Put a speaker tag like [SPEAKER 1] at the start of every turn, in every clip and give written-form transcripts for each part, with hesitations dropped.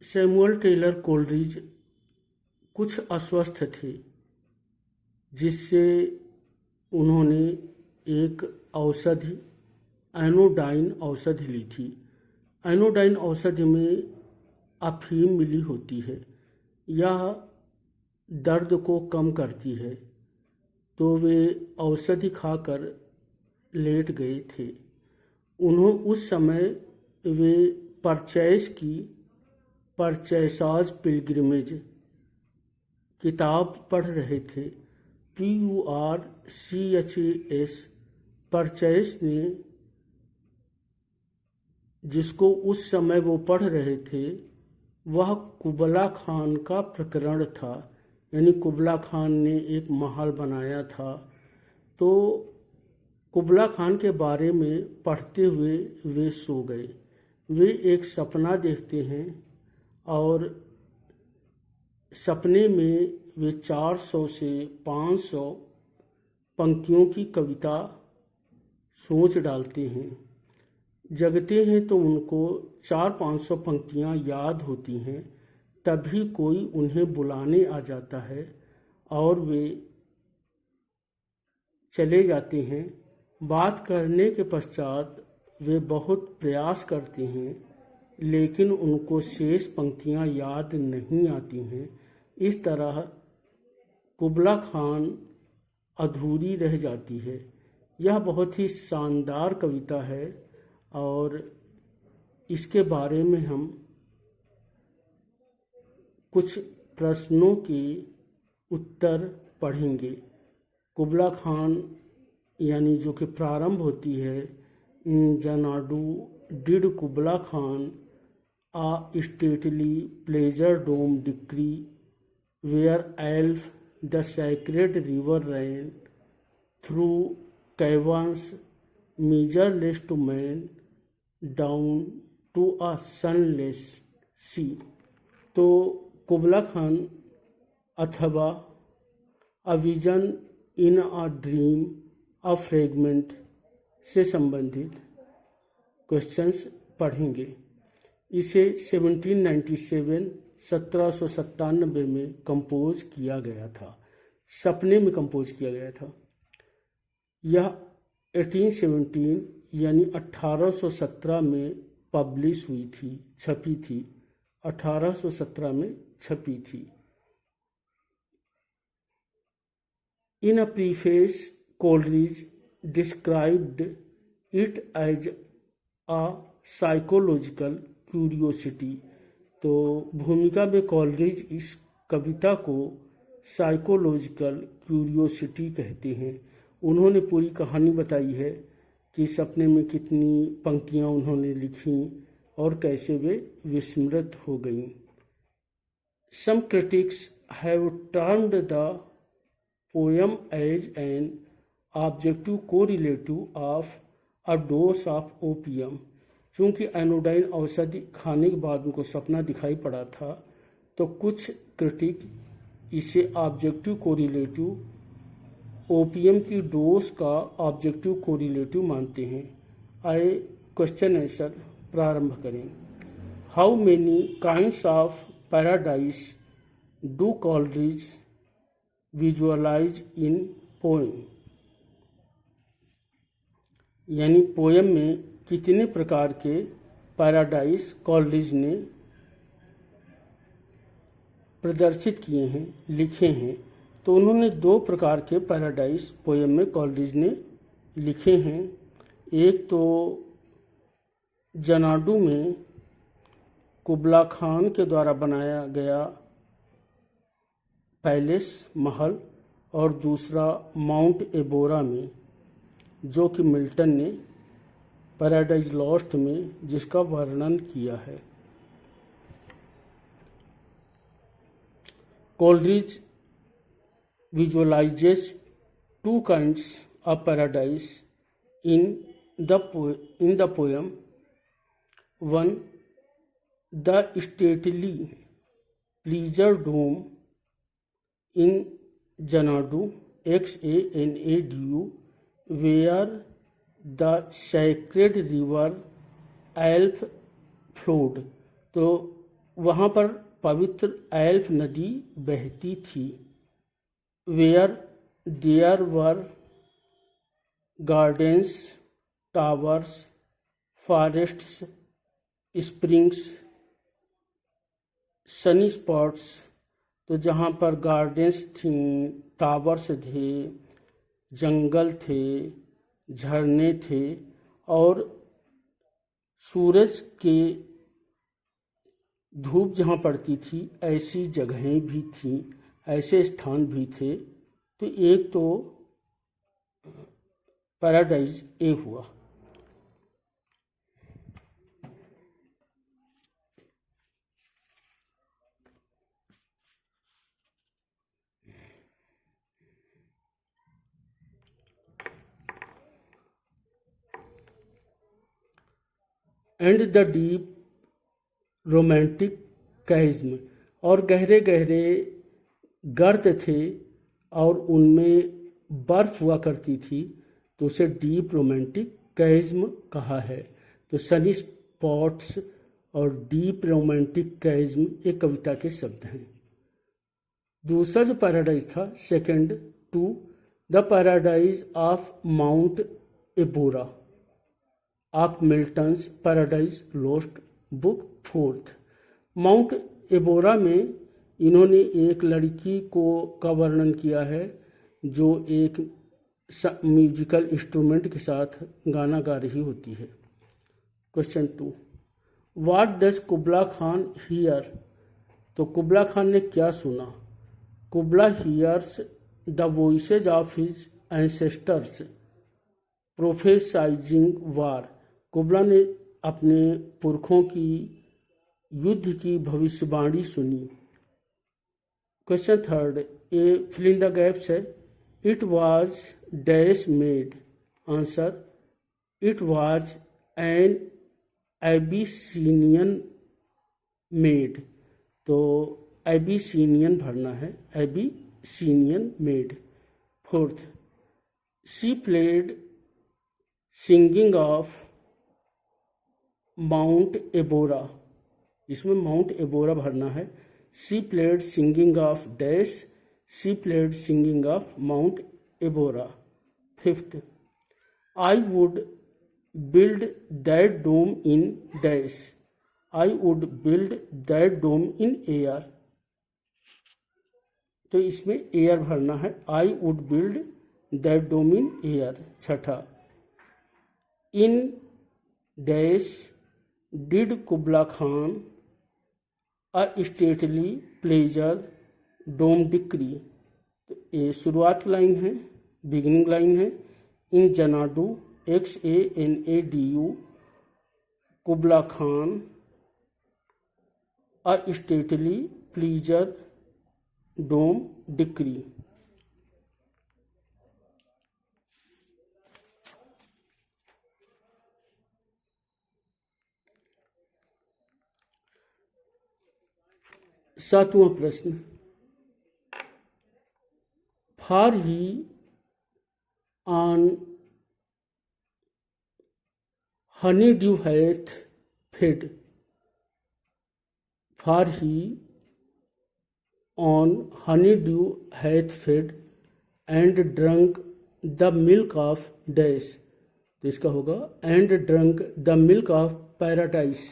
[SPEAKER 1] Samuel Taylor Coleridge कुछ अस्वस्थ थे, जिससे उन्होंने एक औषधि एनोडाइन औषधि ली थी। एनोडाइन औषधि में अफीम मिली होती है। यह दर्द को कम करती है। तो वे औषधि खाकर लेट गए थे। उस समय वे परचेसाज पिलग्रिमेज किताब पढ़ रहे थे। PURCHAS परचेस ने, जिसको उस समय वो पढ़ रहे थे, वह कुबला खान का प्रकरण था। यानी कुबला खान ने एक महल बनाया था। तो कुबला खान के बारे में पढ़ते हुए वे सो गए। वे एक सपना देखते हैं और सपने में वे 400 से 500 पंक्तियों की कविता सोच डालते हैं। जगते हैं तो उनको 400-500 पंक्तियाँ याद होती हैं। तभी कोई उन्हें बुलाने आ जाता है और वे चले जाते हैं। बात करने के पश्चात वे बहुत प्रयास करते हैं, लेकिन उनको शेष पंक्तियाँ याद नहीं आती हैं। इस तरह कुबला खान अधूरी रह जाती है। यह बहुत ही शानदार कविता है और इसके बारे में हम कुछ प्रश्नों के उत्तर पढ़ेंगे। कुबला खान यानी जो कि प्रारंभ होती है, in Xanadu did Kubla Khan a stately pleasure dome decree where Alph the sacred river ran through caverns measureless to man down to a sunless sea। तो कुबला खान अथवा a vision in a dream a fragment से संबंधित questions पढ़ेंगे। इसे 1797 में compose किया गया था। सपने में कंपोज किया गया था। यह 1817 यानी 1817 में पब्लिश हुई थी, छपी थी। 1817 में छपी थी। In a preface, Coleridge described it as a psychological curiosity। तो भूमिका में कॉलरिज इस कविता को साइकोलॉजिकल क्यूरियोसिटी कहते हैं। उन्होंने पूरी कहानी बताई है कि सपने में कितनी पंक्तियाँ उन्होंने लिखी और कैसे वे विस्मृत हो गईं। Some critics have termed the poem as an objective correlative of a dose of opium। चूँकि एनोडाइन औषधि खाने के बाद उनको सपना दिखाई पड़ा था, तो कुछ क्रिटिक इसे ऑब्जेक्टिव कोरिलेटिव, ओपियम की डोज का ऑब्जेक्टिव कोरिलेटिव मानते हैं। आए क्वेश्चन आंसर प्रारंभ करें। How many kinds of paradise do Coleridge visualize in poem. यानी पोएम में कितने प्रकार के पैराडाइज कॉलरिज ने प्रदर्शित किए हैं, लिखे हैं। तो उन्होंने 2 प्रकार के पैराडाइज पोएम में कॉलरिज ने लिखे हैं। एक तो जनाडू में कुबला खान के द्वारा बनाया गया पैलेस महल, और दूसरा माउंट एबोरा में, जो कि मिल्टन ने पैराडाइज लॉस्ट में जिसका वर्णन किया है। Coleridge visualizes 2 kinds of paradise in the poem. One, the stately pleasure dome in Xanadu, Xanadu, where the sacred river Alph flowed। तो वहाँ पर पवित्र एल्फ नदी बहती थी। Where there were gardens, towers, forests, springs, sunny spots. तो जहाँ पर गार्डन्स थी, टावर्स थे, जंगल थे, झरने थे और सूरज के धूप जहाँ पड़ती थी ऐसी जगहें भी थीं, ऐसे स्थान भी थे। तो एक तो पैराडाइज ए हुआ। एंड द डीप रोमांटिक कैज्म, और गहरे गहरे गर्त थे और उनमें बर्फ हुआ करती थी, तो उसे डीप रोमांटिक कैज्म कहा है। तो सनी स्पॉट्स और डीप रोमांटिक कैज्म एक कविता के शब्द हैं। दूसरा जो पैराडाइज था, second to the paradise of Mount Abora of Milton's Paradise Lost book fourth. Mount Abora में इन्होंने एक लड़की का वर्णन किया है जो एक म्यूजिकल इंस्ट्रूमेंट के साथ गाना गा रही होती है। Question two, what does Kubla Khan hear? तो कुबला खान ने क्या सुना? Kubla hears the voices of his ancestors prophesying war. Kubla ने अपने पुरखों की युद्ध की भविष्यवाणी सुनी। Question third, a fill in the gaps है। It was dash maid. Answer, it was an Abyssinian maid. तो एबिसीनियन भरना है, Abyssinian maid. Fourth, she played singing of Mount Abora. इसमें माउंट एबोरा भरना है। She played singing of dash, she played singing of Mount Abora. Fifth, I would build that dome in dash, I would build that dome in air. तो इसमें air भरना है, I would build that dome in air. छठा, in dash did Kubla Khan a stately pleasure dome decree. तो ये शुरुआत line है, beginning line है। In Xanadu XANADU Kubla Khan a stately pleasure dome decree. सातवां प्रश्न, for he on honey dew hath fed. For he on honey dew hath fed and drunk the milk of dash. तो इसका होगा and drunk the milk of paradise.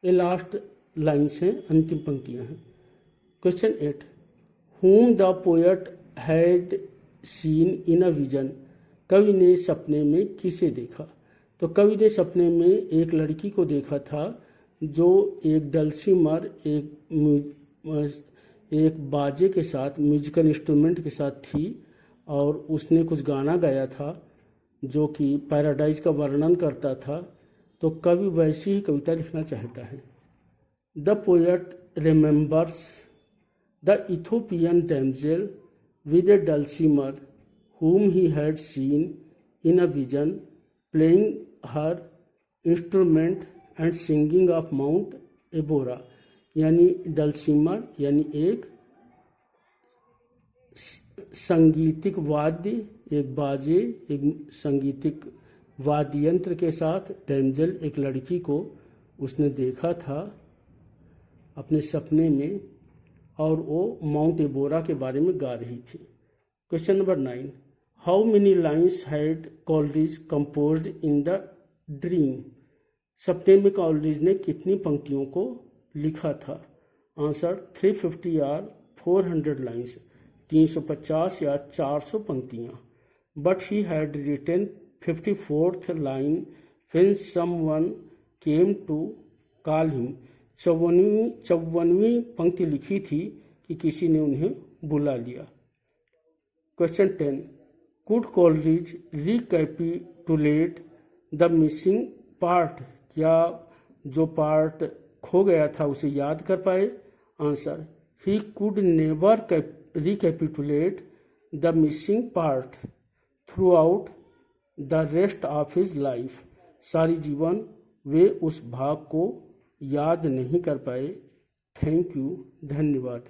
[SPEAKER 1] ये last lines हैं, अंतिम पंक्तियां हैं। Question 8, whom the poet had seen in a vision। कवि ने सपने में किसे देखा? तो कवि ने सपने में एक लड़की को देखा था जो एक डल्सीमर, एक बाजे के साथ, म्यूजिकल इंस्ट्रूमेंट के साथ थी और उसने कुछ गाना गाया था जो कि पैराडाइज का वर्णन करता था। तो कवि वैसी ही कविता लिखना चाहता है। The poet remembers the Ethiopian damsel with a dulcimer whom he had seen in a vision playing her instrument and singing of Mount Ebora। यानी डल्सीमर यानी एक संगीतिक वाद्य, एक बाजे, एक संगीतिक वाद्य यंत्र के साथ डैमजेल एक लड़की को उसने देखा था अपने सपने में, और वो माउंट एबोरा के बारे में गा रही थी। Question number 9, how many lines had Coleridge composed in the dream? सपने में कॉलरिज ने कितनी पंक्तियों को लिखा था? आंसर 350 आर 400 लाइन्स, 350 या 400 पंक्तियाँ। But he had written 54th line when someone came to call him. 54वीं पंक्ति लिखी थी कि किसी ने उन्हें बुला लिया। Question 10, could Coleridge recapitulate the missing part? क्या जो पार्ट खो गया था उसे याद कर पाए? Answer, he could never recapitulate the missing part throughout the rest of his life. सारी जीवन वे उस भाग को याद नहीं कर पाए। थैंक यू, धन्यवाद।